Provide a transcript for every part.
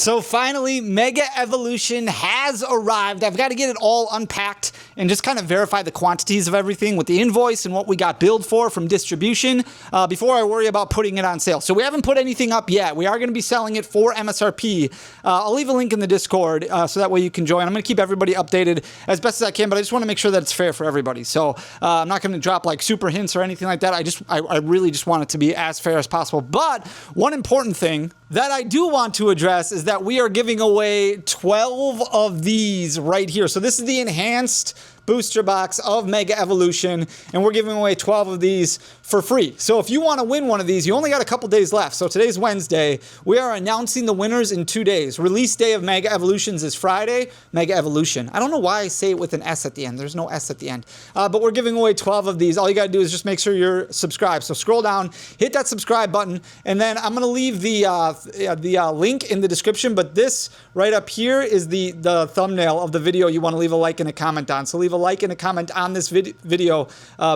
So finally, Mega Evolution has arrived. I've got to get it all unpacked and just kind of verify the quantities of everything with the invoice and what we got billed for from distribution before I worry about putting it on sale. So we haven't put anything up yet. We are going to be selling it for MSRP. I'll leave a link in the Discord so that way you can join. I'm going to keep everybody updated as best as I can, but I just want to make sure that it's fair for everybody. So I'm not going to drop like super hints or anything like that. I really just want it to be as fair as possible. But one important thing that I do want to address is that we are giving away 12 of these right here. So this is the enhanced booster box of Mega Evolution, and we're giving away 12 of these for free. So if you want to win one of these, you only got a couple days left. So today's Wednesday. We are announcing the winners in 2 days. Release day of Mega Evolutions is Friday. Mega Evolution. I don't know why I say it with an S at the end. There's no S at the end. But we're giving away 12 of these. All you got to do is just make sure you're subscribed. So scroll down, hit that subscribe button, and then I'm going to leave the link in the description. But this right up here is the thumbnail of the video you want to leave a like and a comment on. So leave a like and a comment on this video.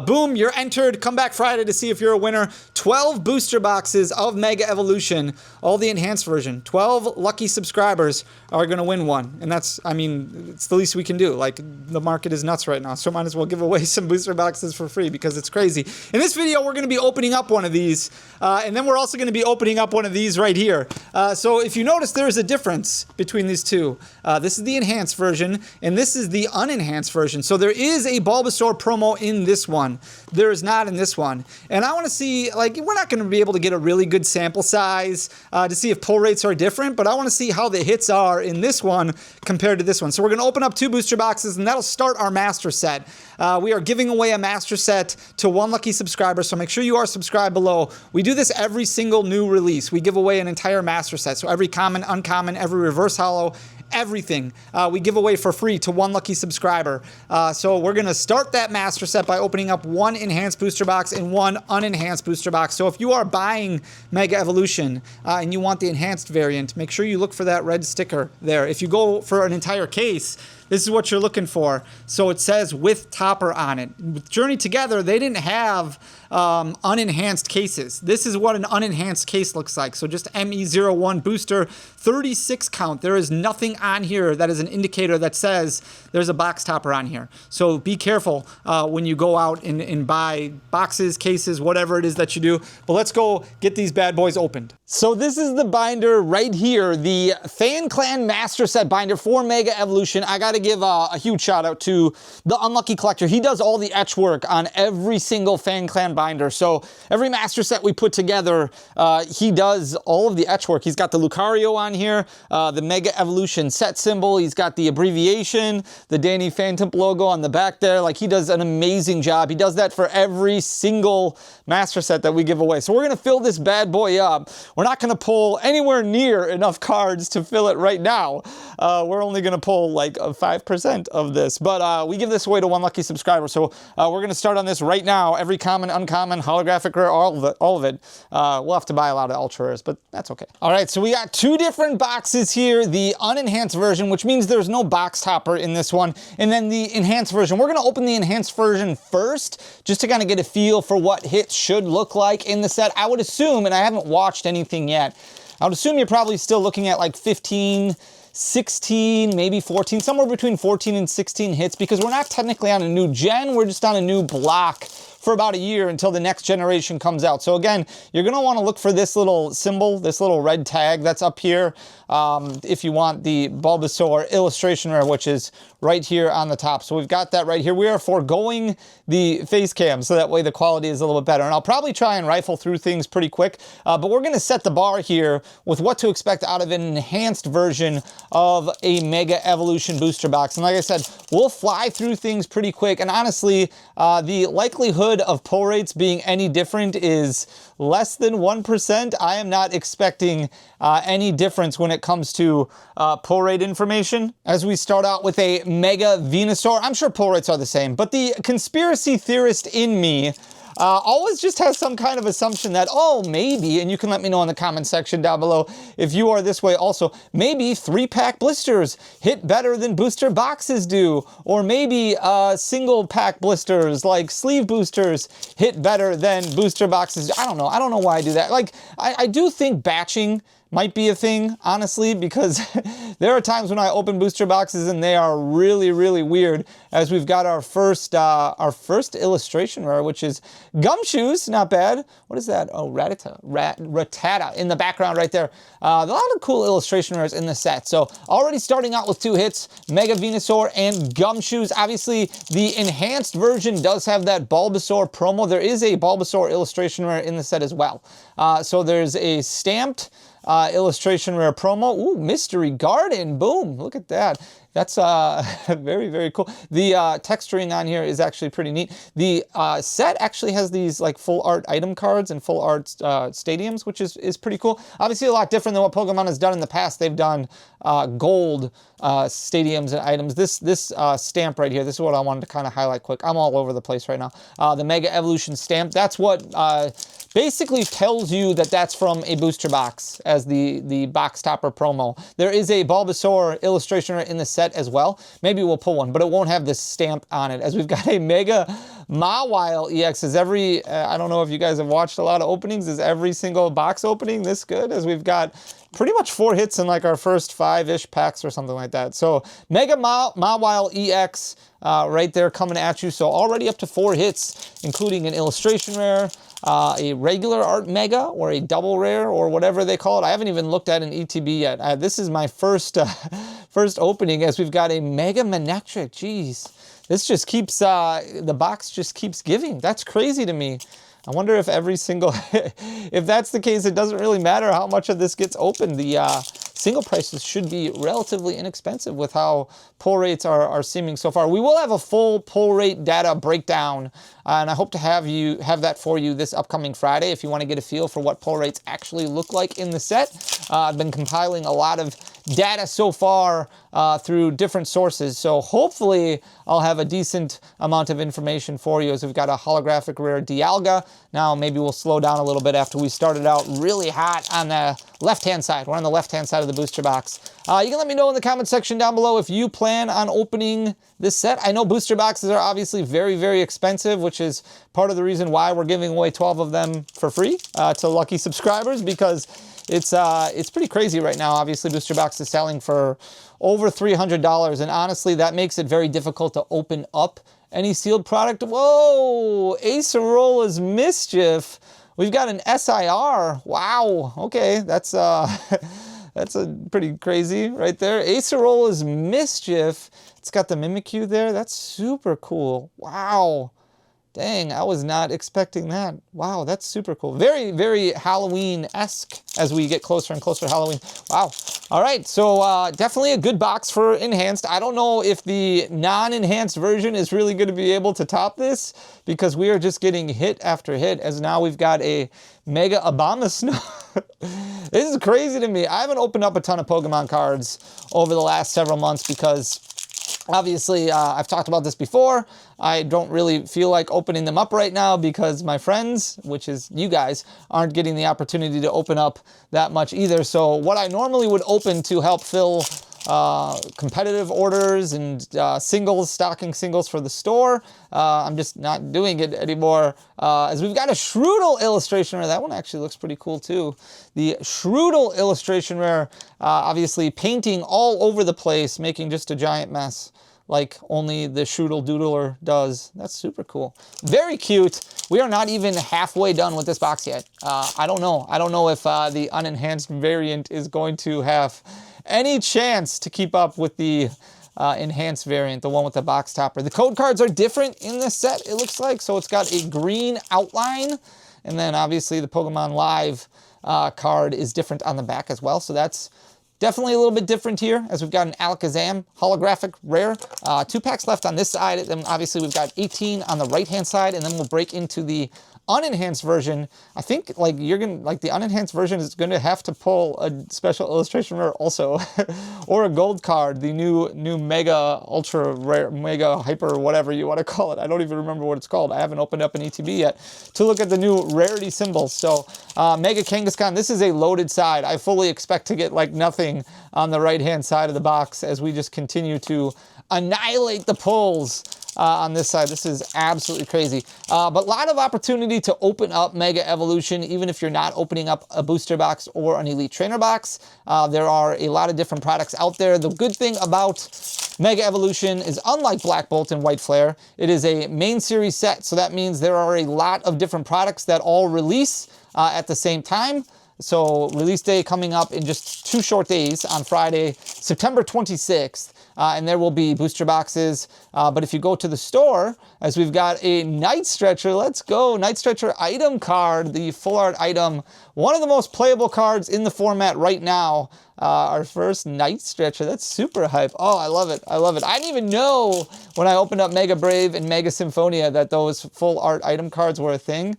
Boom, you're entered. Come back Friday to see if you're a winner. 12 booster boxes of Mega Evolution, all the enhanced version. 12 lucky subscribers are going to win one. And that's, I mean, it's the least we can do. Like, the market is nuts right now, so might as well give away some booster boxes for free because it's crazy. In this video, we're going to be opening up one of these, and then we're also going to be opening up one of these right here. So if you notice, there's a difference between these two. This is the enhanced version, and this is the unenhanced version. So there is a Bulbasaur promo in this one. There is not in this one. And I want to see, like, we're not going to be able to get a really good sample size to see if pull rates are different, but I want to see how the hits are in this one compared to this one. So we're going to open up 2 booster boxes, and that'll start our master set. We are giving away a master set to 1 lucky subscriber, so make sure you are subscribed below. We do this every single new release. We give away an entire master set. So every common, uncommon, every reverse holo, everything we give away for free to 1 lucky subscriber. So we're going to start that master set by opening up 1 enhanced booster box and 1 unenhanced booster box. So if you are buying Mega Evolution and you want the enhanced variant, make sure you look for that red sticker there. If you go for an entire case, this is what you're looking for. So it says with topper on it. With Journey Together, they didn't have unenhanced cases. This is what an unenhanced case looks like. So just ME01 booster, 36 count. There is nothing on here that is an indicator that says there's a box topper on here. So be careful when you go out and buy boxes, cases, whatever it is that you do. But let's go get these bad boys opened. So this is the binder right here, the Fan Clan Master Set binder for Mega Evolution. I got to give a huge shout out to the Unlucky Collector. He does all the etch work on every single Fan Clan binder. So every master set we put together, he does all of the etch work. He's got the Lucario on here, the Mega Evolution set symbol. He's got the abbreviation, the dannyphantump logo on the back there. Like, he does an amazing job. He does that for every single master set that we give away. So we're going to fill this bad boy up. We're not going to pull anywhere near enough cards to fill it right now. We're only going to pull like 5% of this, but we give this away to 1 lucky subscriber. So we're going to start on this right now. Every common, uncommon, holographic rare, all of it. We'll have to buy a lot of ultra rares, but that's okay. All right, so we got 2 different boxes here. The unenhanced version, which means there's no box topper in this one, and then the enhanced version. We're going to open the enhanced version first, just to kind of get a feel for what hits should look like in the set. I would assume, and I haven't watched anything yet, I would assume you're probably still looking at like 15, 16, maybe 14, somewhere between 14 and 16 hits, because we're not technically on a new gen, we're just on a new block for about a year until the next generation comes out. So again, you're going to want to look for this little symbol, this little red tag that's up here, if you want the Bulbasaur Illustration Rare, which is right here on the top. So we've got that right here. We are foregoing the face cam, so that way the quality is a little bit better. And I'll probably try and rifle through things pretty quick, but we're going to set the bar here with what to expect out of an enhanced version of a Mega Evolution booster box. And like I said, we'll fly through things pretty quick. And honestly, the likelihood of pull rates being any different is less than 1%. I am not expecting any difference when it comes to pull rate information. As we start out with a Mega Venusaur, I'm sure pull rates are the same, but the conspiracy theorist in me always just has some kind of assumption that, oh, maybe, and you can let me know in the comment section down below if you are this way also, maybe 3-pack blisters hit better than booster boxes do, or maybe single pack blisters like sleeve boosters hit better than booster boxes. I don't know why I do that. Like, I do think batching might be a thing, honestly, because there are times when I open booster boxes and they are really, really weird, as we've got our first illustration rare, which is Gumshoes. Not bad. What is that? Oh, Rattata in the background right there. A lot of cool illustration rares in the set. So already starting out with 2 hits, Mega Venusaur and Gumshoes. Obviously, the enhanced version does have that Bulbasaur promo. There is a Bulbasaur illustration rare in the set as well. So there's a stamped illustration rare promo. Ooh, Mystery Garden. Boom. Look at that. That's very, very cool. The texturing on here is actually pretty neat. The set actually has these like full art item cards and full art stadiums, which is pretty cool. Obviously a lot different than what Pokemon has done in the past. They've done gold stadiums and items. This stamp right here, this is what I wanted to kind of highlight quick. I'm all over the place right now. The Mega Evolution stamp, that's what basically tells you that that's from a booster box as the box topper promo. There is a Bulbasaur illustration in the set as well. Maybe we'll pull one, but it won't have this stamp on it, as we've got a Mega Mawile EX. Is every, I don't know if you guys have watched a lot of openings, is every single box opening this good? As we've got pretty much 4 hits in like our first 5-ish packs or something like that. So Mega Mawile EX right there coming at you. So already up to 4 hits, including an illustration rare, a regular art mega, or a double rare, or whatever they call it. I haven't even looked at an ETB yet. This is my first opening, as we've got a Mega Manectric. Jeez, this just keeps, the box just keeps giving. That's crazy to me. I wonder if every single, if that's the case, it doesn't really matter how much of this gets opened. The single prices should be relatively inexpensive with how pull rates are seeming so far. We will have a full pull rate data breakdown, and I hope to have that for you this upcoming Friday if you want to get a feel for what pull rates actually look like in the set. I've been compiling a lot of data so far through different sources, so hopefully I'll have a decent amount of information for you, as we've got a holographic rare Dialga. Now maybe we'll slow down a little bit after we started out really hot on the left-hand side. We're on the left-hand side of the booster box. You can let me know in the comment section down below if you plan on opening this set. I know booster boxes are obviously very, very expensive, which is part of the reason why we're giving away 12 of them for free to lucky subscribers, because it's pretty crazy right now. Obviously, booster box is selling for over $300, and honestly, that makes it very difficult to open up any sealed product. Whoa, Acerola's Mischief. We've got an SIR. Wow. Okay, that's that's a pretty crazy right there. Acerola's Mischief. It's got the Mimikyu there. That's super cool. Wow. Dang, I was not expecting that. Wow, that's super cool. Very, very Halloween-esque as we get closer and closer to Halloween. Wow. All right, so definitely a good box for Enhanced. I don't know if the non-enhanced version is really going to be able to top this, because we are just getting hit after hit, as now we've got a Mega Abomasnow. This is crazy to me. I haven't opened up a ton of Pokemon cards over the last several months because obviously, I've talked about this before. I don't really feel like opening them up right now because my friends, which is you guys, aren't getting the opportunity to open up that much either. So what I normally would open to help fill competitive orders and stocking singles for the store, I'm just not doing it anymore, as we've got a Shroodle illustration rare. That one actually looks pretty cool too. The Shroodle illustration rare, obviously painting all over the place, making just a giant mess like only the Shroodle Doodler does. That's super cool. Very cute. We are not even halfway done with this box yet. I don't know. I don't know if the unenhanced variant is going to have any chance to keep up with the enhanced variant, the one with the box topper. The code cards are different in this set, it looks like. So it's got a green outline, and then obviously the Pokemon Live card is different on the back as well. So that's definitely a little bit different here, as we've got an Alakazam holographic rare. 2 packs left on this side, and then obviously we've got 18 on the right-hand side, and then we'll break into the unenhanced version. I think like the unenhanced version is going to have to pull a special illustration rare also, or a gold card, the new mega ultra rare, mega hyper, whatever you want to call it. I don't even remember what it's called. I haven't opened up an ETB yet to look at the new rarity symbols. So Mega Kangaskhan, this is a loaded side. I fully expect to get like nothing on the right hand side of the box as we just continue to annihilate the pulls on this side. This is absolutely crazy. But a lot of opportunity to open up Mega Evolution, even if you're not opening up a booster box or an Elite Trainer box. There are a lot of different products out there. The good thing about Mega Evolution is, unlike Black Bolt and White Flare, it is a main series set. So that means there are a lot of different products that all release at the same time. So release day coming up in just 2 short days on Friday, September 26th. And there will be booster boxes. But if you go to the store, as we've got a Night Stretcher, let's go, Night Stretcher item card, the full art item, one of the most playable cards in the format right now. Our first Night Stretcher, that's super hype. Oh, I love it, I love it. I didn't even know when I opened up Mega Brave and Mega Symphonia that those full art item cards were a thing.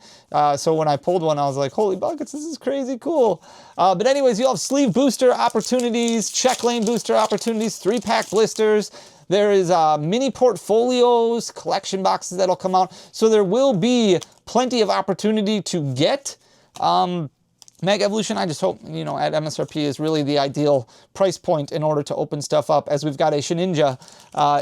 So when I pulled one, I was like, holy buckets, this is crazy cool. But anyways, you'll have sleeve booster opportunities, check lane booster opportunities, 3-pack blisters. There is mini portfolios, collection boxes that'll come out. So there will be plenty of opportunity to get Mega Evolution. I just hope, you know, at MSRP is really the ideal price point in order to open stuff up, as we've got a Shedinja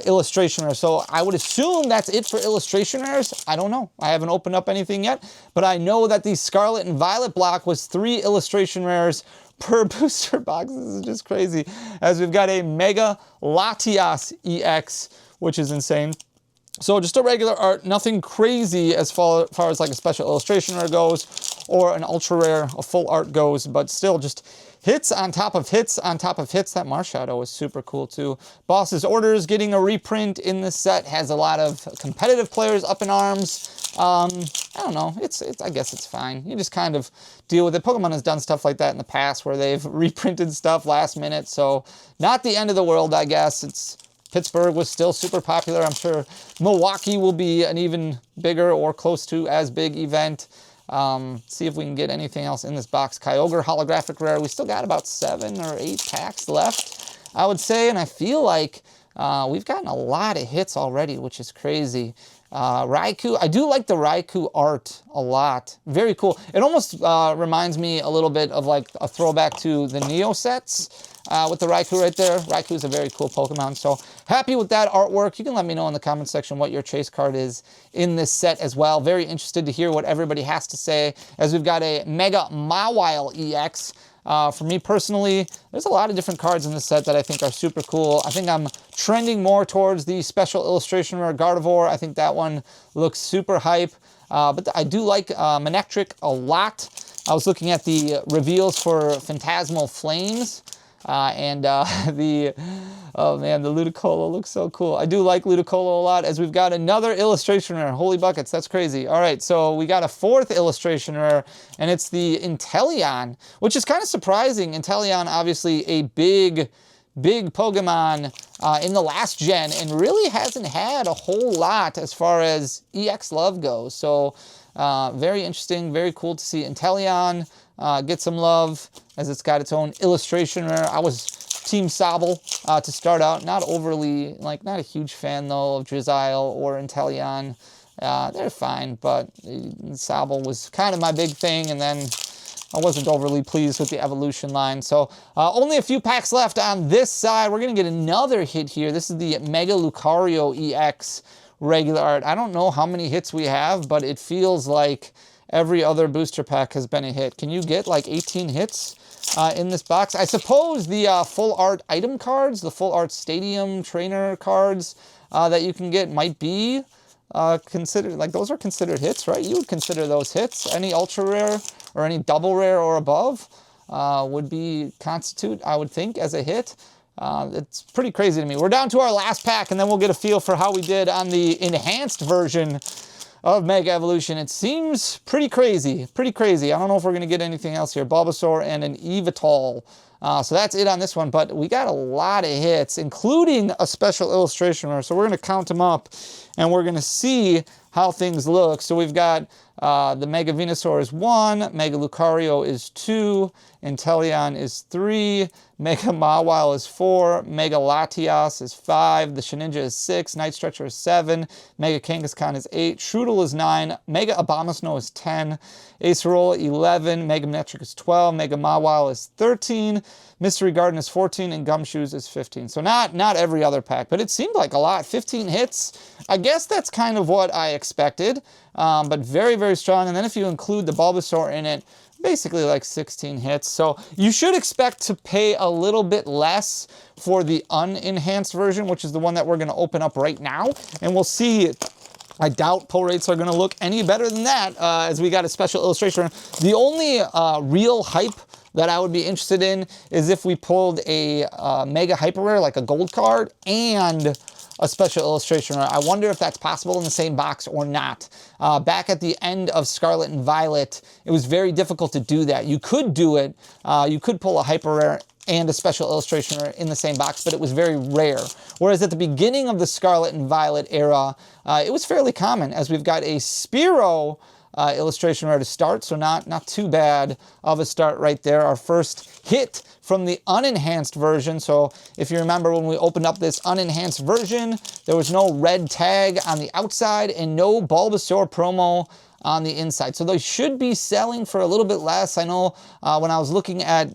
Illustration Rare. So I would assume that's it for Illustration Rares. I don't know. I haven't opened up anything yet, but I know that the Scarlet and Violet block was 3 Illustration Rares per booster box. This is just crazy. As we've got a Mega Latias EX, which is insane. So just a regular art, nothing crazy as far as like a special illustration rare goes, or an ultra rare, a full art goes, but still just hits on top of hits on top of hits. That Marshadow is super cool too. Boss's Orders getting a reprint in this set, has a lot of competitive players up in arms. I don't know, I guess it's fine. You just kind of deal with it. Pokemon has done stuff like that in the past where they've reprinted stuff last minute, so not the end of the world, I guess. Pittsburgh was still super popular. I'm sure Milwaukee will be an even bigger or close to as big event. See if we can get anything else in this box. Kyogre holographic rare. We still got about 7 or 8 packs left, I would say, and I feel like we've gotten a lot of hits already, which is crazy. Raikou, I do like the Raikou art a lot. Very cool. It almost reminds me a little bit of like a throwback to the Neo sets. With the Raikou right there. Raikou is a very cool Pokemon, so happy with that artwork. You can let me know in the comment section what your chase card is in this set as well. Very interested to hear what everybody has to say, as we've got a Mega Mawile EX. For me personally, there's a lot of different cards in this set that I think are super cool. I think I'm trending more towards the Special Illustration Rare Gardevoir. I think that one looks super hype. But I do like Manectric a lot. I was looking at the reveals for Phantasmal Flames. The Ludicolo looks so cool. I do like Ludicolo a lot, as we've got another illustration rare. Holy buckets, that's crazy. All right, so we got a 4th illustration rare, and it's the Inteleon, which is kind of surprising. Inteleon, obviously a big Pokemon in the last gen, and really hasn't had a whole lot as far as EX love goes. So very interesting, very cool to see Inteleon get some love, as it's got its own illustration rare. I was Team Sobble to start out. Not overly, not a huge fan though of Drizzile or Inteleon. They're fine, but Sobble was kind of my big thing, and then I wasn't overly pleased with the evolution line. So only a few packs left on this side. We're going to get another hit here. This is the Mega Lucario EX regular art. I don't know how many hits we have, but it feels like every other booster pack has been a hit. Can you get like 18 hits in this box? I suppose the full art item cards, the full art stadium trainer cards that you can get might be considered, like those are considered hits, right? You would consider those hits. Any ultra rare or any double rare or above would be constitute, I would think, as a hit. It's pretty crazy to me. We're down to our last pack, and then we'll get a feel for how we did on the enhanced version of Mega Evolution. It seems pretty crazy, pretty crazy. I don't know if we're going to get anything else here. Bulbasaur and an Evital. So that's it on this one, but we got a lot of hits, including a special illustration rare. So we're going to count them up, and we're going to see how things look. So we've got the Mega Venusaur is 1, Mega Lucario is 2, Inteleon is 3, Mega Mawile is 4, Mega Latias is 5, the Shedinja is 6, Night Stretcher is 7, Mega Kangaskhan is 8, Shroodle is 9, Mega Abomasnow is 10, Acerola 11, Mega Manectric is 12, Mega Mawile is 13, Mystery Garden is 14, and Gumshoes is 15. So not every other pack, but it seemed like a lot. 15 hits. I guess that's kind of what I expected, but very, very strong. And then if you include the Bulbasaur in it, basically like 16 hits. So you should expect to pay a little bit less for the unenhanced version, which is the one that we're going to open up right now. And we'll see. I doubt pull rates are going to look any better than that as we got a special illustration. The only real hype that I would be interested in is if we pulled a Mega Hyper Rare, like a gold card, and a special illustration rare. I wonder if that's possible in the same box or not. Back at the end of Scarlet and Violet, it was very difficult to do that. You could do it. You could pull a Hyper Rare and a special illustration rare in the same box, but it was very rare. Whereas at the beginning of the Scarlet and Violet era, it was fairly common, as we've got a Spearow illustration rare to start, so not too bad of a start right there. Our first hit from the unenhanced version. So if you remember when we opened up this unenhanced version, there was no red tag on the outside and no Bulbasaur promo on the inside. So they should be selling for a little bit less. I know when I was looking at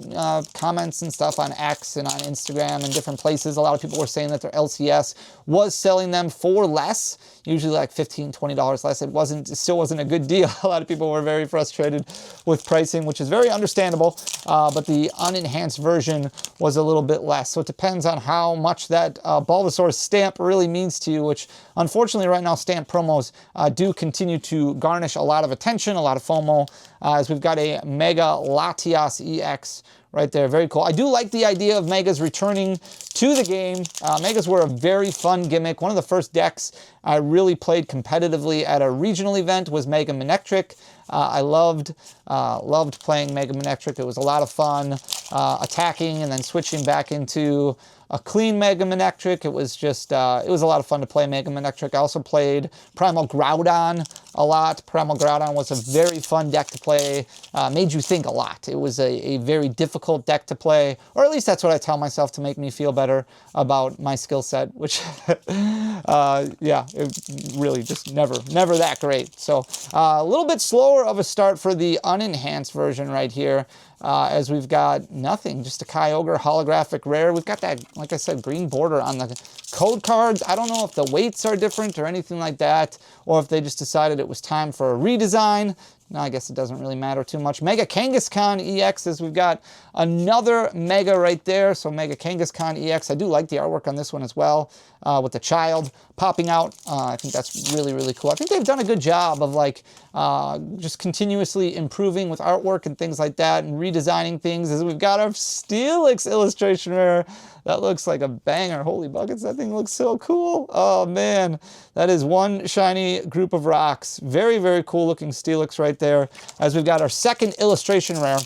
comments and stuff on X and on Instagram and different places, a lot of people were saying that their LCS was selling them for less, usually like $15, $20 less. It still wasn't a good deal. A lot of people were very frustrated with pricing, which is very understandable, but the unenhanced version was a little bit less. So it depends on how much that Bulbasaur stamp really means to you, which unfortunately right now stamp promos do continue to garnish a lot of attention, a lot of FOMO, as we've got a Mega Latias EX right there. Very cool. I do like the idea of Megas returning to the game. Megas were a very fun gimmick. One of the first decks I really played competitively at a regional event was Mega Manectric. I loved playing Mega Manectric. It was a lot of fun attacking and then switching back into a clean Mega Manectric. It was just, it was a lot of fun to play Mega Manectric. I also played Primal Groudon a lot. Primal Groudon was a very fun deck to play. Made you think a lot. It was a very difficult deck to play, or at least that's what I tell myself to make me feel better about my skill set, which, yeah, it really just never that great. So a little bit slower of a start for the unenhanced version right here. As we've got nothing, just a Kyogre holographic rare. We've got that, like I said, green border on the code cards. I don't know if the weights are different or anything like that, or if they just decided it was time for a redesign. No, I guess it doesn't really matter too much. Mega Kangaskhan EXs, we've got another Mega right there. So Mega Kangaskhan EX, I do like the artwork on this one as well, with the child popping out. I think that's really, really cool. I think they've done a good job of like just continuously improving with artwork and things like that and redesigning things. As we've got our Steelix illustration rare. That looks like a banger. Holy buckets, that thing looks so cool. Oh man, that is one shiny group of rocks. Very, very cool looking Steelix right there. As we've got our second illustration rare.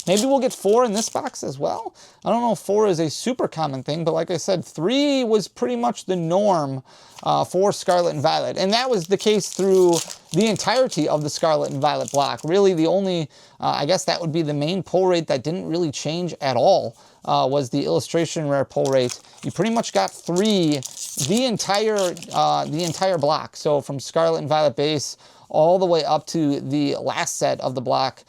Maybe we'll get 4 in this box as well. I don't know if 4 is a super common thing, but like I said, 3 was pretty much the norm for Scarlet and Violet. And that was the case through the entirety of the Scarlet and Violet block. Really the only, I guess that would be the main pull rate that didn't really change at all, was the illustration rare pull rate. You pretty much got 3 the entire block. So from Scarlet and Violet base all the way up to the last set of the block,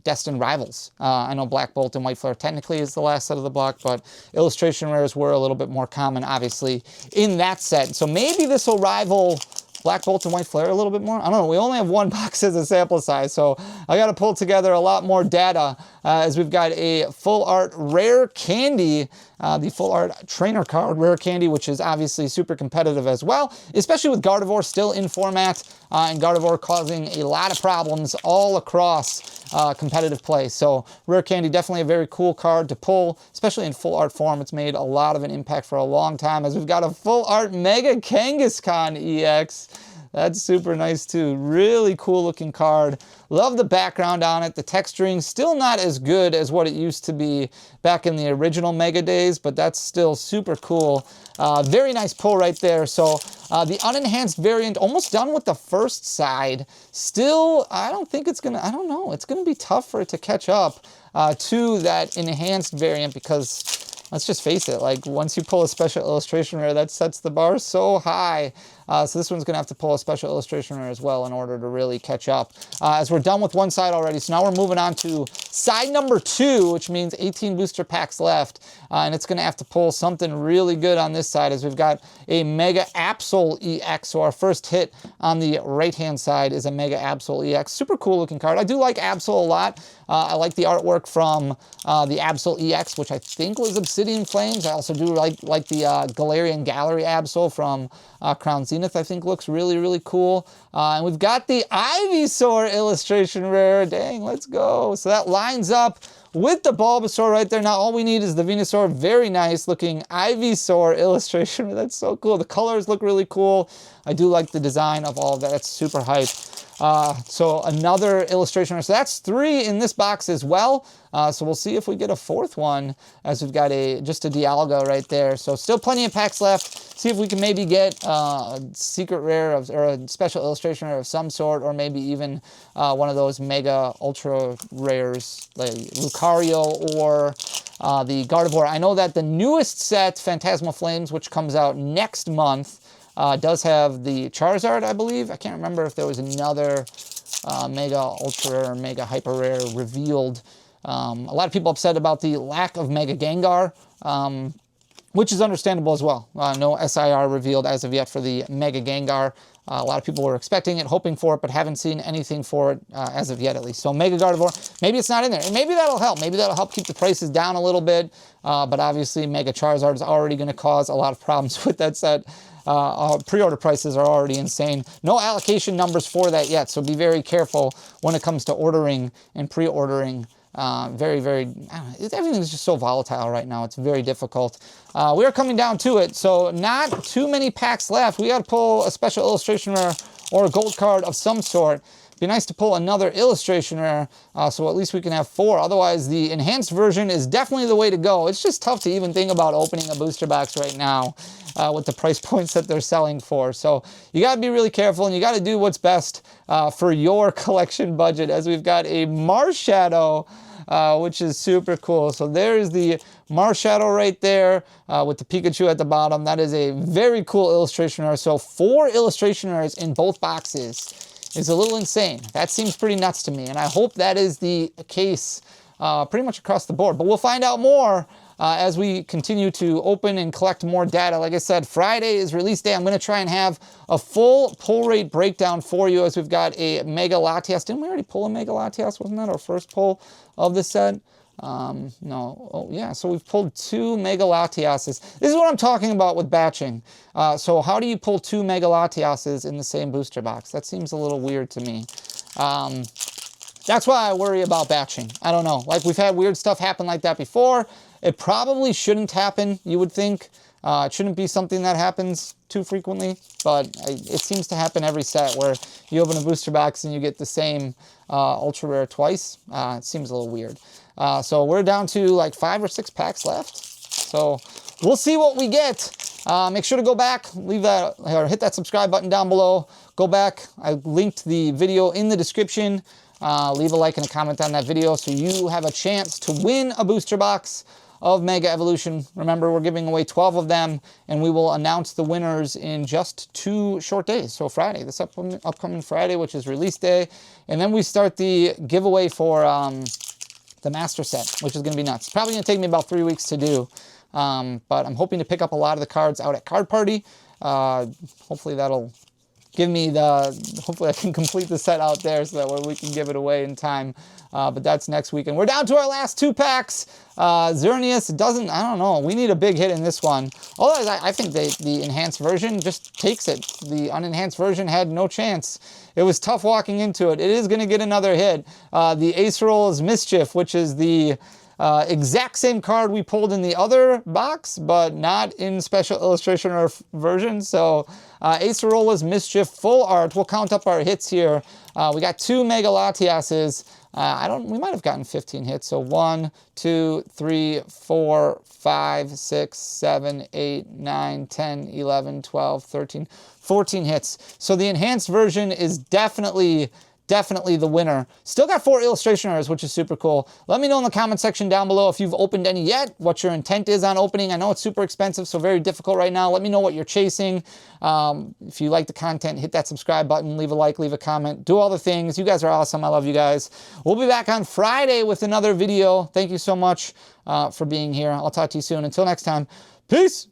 Destined Rivals. I know Black Bolt and White Flare technically is the last set of the block, but illustration rares were a little bit more common, obviously, in that set. So maybe this will rival Black Bolt and White Flare a little bit more. I don't know. We only have 1 box as a sample size, so I got to pull together a lot more data as we've got a full art rare candy, the full art trainer card rare candy, which is obviously super competitive as well, especially with Gardevoir still in format and Gardevoir causing a lot of problems all across competitive play. So rare candy, definitely a very cool card to pull, especially in full art form. It's made a lot of an impact for a long time, as we've got a full art Mega Kangaskhan EX. That's super nice too. Really cool looking card. Love the background on it. The texturing still not as good as what it used to be back in the original Mega days, but that's still super cool. Very nice pull right there. So the unenhanced variant almost done with the first side. Still, I don't think it's gonna, I don't know, it's gonna be tough for it to catch up to that enhanced variant, because let's just face it, like once you pull a special illustration rare, that sets the bar so high. So this one's gonna have to pull a special illustration rare as well in order to really catch up. As we're done with one side already, so now we're moving on to side number 2, which means 18 booster packs left. And it's gonna have to pull something really good on this side, as we've got a Mega Absol EX. So our first hit on the right-hand side is a Mega Absol EX. Super cool looking card. I do like Absol a lot. I like the artwork from the Absol EX, which I think was Obsidian Flames. I also do like the Galarian Gallery Absol from Crown Zenith. I think looks really, really cool. And we've got the Ivysaur illustration rare. Dang, let's go. So that lines up with the Bulbasaur right there. Now all we need is the Venusaur. Very nice looking Ivysaur illustration. That's so cool. The colors look really cool. I do like the design of all of that. That's super hype. So another illustration. So that's 3 in this box as well. So we'll see if we get a 4th one, as we've got just a Dialga right there. So still plenty of packs left. See if we can maybe get a secret rare or a special illustration rare of some sort, or maybe even one of those mega ultra rares like Lucario or the Gardevoir. I know that the newest set, Phantasmal Flames, which comes out next month, does have the Charizard, I believe. I can't remember if there was another Mega Ultra Rare or Mega Hyper Rare revealed. A lot of people upset about the lack of Mega Gengar, which is understandable as well. No SIR revealed as of yet for the Mega Gengar. A lot of people were expecting it, hoping for it, but haven't seen anything for it as of yet, at least. So Mega Gardevoir, maybe it's not in there. And maybe that'll help. Maybe that'll help keep the prices down a little bit. But obviously, Mega Charizard is already going to cause a lot of problems with that set. Pre-order prices are already insane. No allocation numbers for that yet, so be very careful when it comes to ordering and pre-ordering. Everything is just so volatile right now. It's very difficult. We are coming down to it, so not too many packs left. We got to pull a special illustration rare or a gold card of some sort. Be nice to pull another illustration rare, so at least we can have 4. Otherwise, the enhanced version is definitely the way to go. It's just tough to even think about opening a booster box right now with the price points that they're selling for. So you got to be really careful, and you got to do what's best for your collection budget, as we've got a Marshadow, which is super cool. So there's the Marshadow right there with the Pikachu at the bottom. That is a very cool illustration rare. So 4 illustration rares in both boxes is a little insane. That seems pretty nuts to me, and I hope that is the case pretty much across the board. But we'll find out more as we continue to open and collect more data. Like I said, Friday is release day. I'm going to try and have a full pull rate breakdown for you, as we've got a Mega Latias. Didn't we already pull a Mega Latias? Wasn't that our first pull of the set? No. Oh, yeah. So we've pulled 2 Mega Latiases. This is what I'm talking about with batching. So how do you pull 2 Mega Latiases in the same booster box? That seems a little weird to me. That's why I worry about batching. I don't know. Like, we've had weird stuff happen like that before. It probably shouldn't happen, you would think. It shouldn't be something that happens too frequently, but it seems to happen every set, where you open a booster box and you get the same ultra rare twice. It seems a little weird. So we're down to like 5 or 6 packs left. So we'll see what we get. Make sure to go back, leave that, or hit that subscribe button down below. Go back. I linked the video in the description. Leave a like and a comment on that video so you have a chance to win a booster box of Mega Evolution. Remember, we're giving away 12 of them, and we will announce the winners in just 2 short days. So Friday, this upcoming Friday, which is release day, and then we start the giveaway for the master set, which is going to be nuts. Probably going to take me about 3 weeks to do, but I'm hoping to pick up a lot of the cards out at Card Party. Hopefully that'll give me hopefully I can complete the set out there so that way we can give it away in time. But that's next week. And we're down to our last 2 packs. Xerneas doesn't, I don't know. We need a big hit in this one. Although I think the enhanced version just takes it. The unenhanced version had no chance. It was tough walking into it. It is going to get another hit. The Acerol's Mischief, which is the Exact same card we pulled in the other box, but not in special illustration or version. So Acerola's Mischief full art. We'll count up our hits here. We got 2 Mega Latiases. We might have gotten 15 hits. So 1, 2, 3, 4, 5, 6, 7, 8, 9, 10, 11, 12, 13, 14 hits. So the enhanced version is definitely the winner. Still got 4 illustration rares, which is super cool. Let me know in the comment section down below if you've opened any yet, what your intent is on opening. I know it's super expensive, so very difficult right now. Let me know what you're chasing. If you like the content, hit that subscribe button, leave a like, leave a comment, do all the things. You guys are awesome. I love you guys. We'll be back on Friday with another video. Thank you so much for being here. I'll talk to you soon. Until next time, peace.